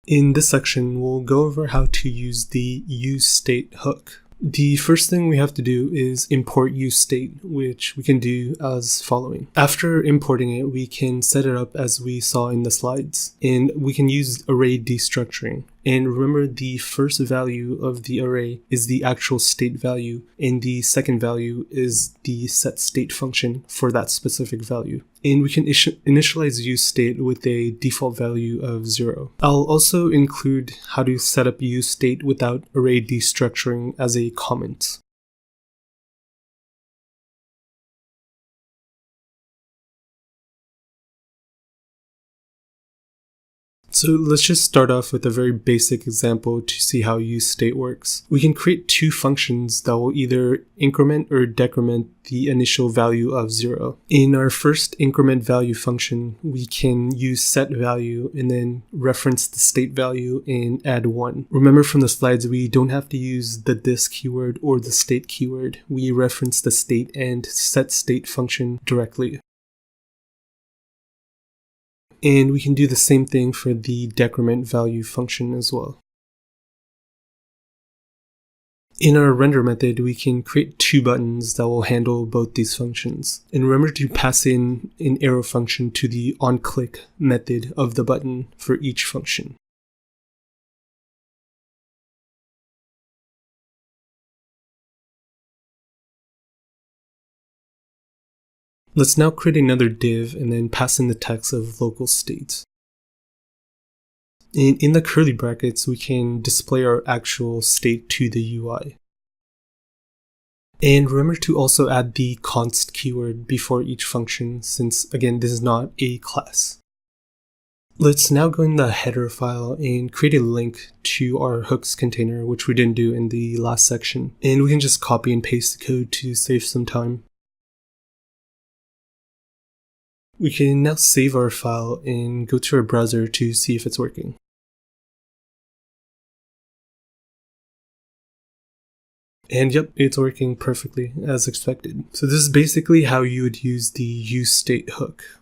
In this section, we'll go over how to use the useState hook. The first thing we have to do is import useState, which we can do as following. After importing it, we can set it up as we saw in the slides, and we can use array destructuring. And remember, the first value of the array is the actual state value, and the second value is the setState function for that specific value. And we can initialize useState with a default value of 0. I'll also include how to set up useState without array destructuring as a comment. So let's just start off with a very basic example to see how useState works. We can create two functions that will either increment or decrement the initial value of 0. In our first increment value function, we can use setValue and then reference the state value and add 1. Remember from the slides, we don't have to use the this keyword or the state keyword. We reference the state and setState function directly. And we can do the same thing for the decrement value function as well. In our render method, we can create two buttons that will handle both these functions. And remember to pass in an arrow function to the onClick method of the button for each function. Let's now create another div and then pass in the text of local state. In the curly brackets, we can display our actual state to the UI. And remember to also add the const keyword before each function, since again, this is not a class. Let's now go in the header file and create a link to our hooks container, which we didn't do in the last section. And we can just copy and paste the code to save some time. We can now save our file and go to our browser to see if it's working. And yep, it's working perfectly as expected. So this is basically how you would use the useState hook.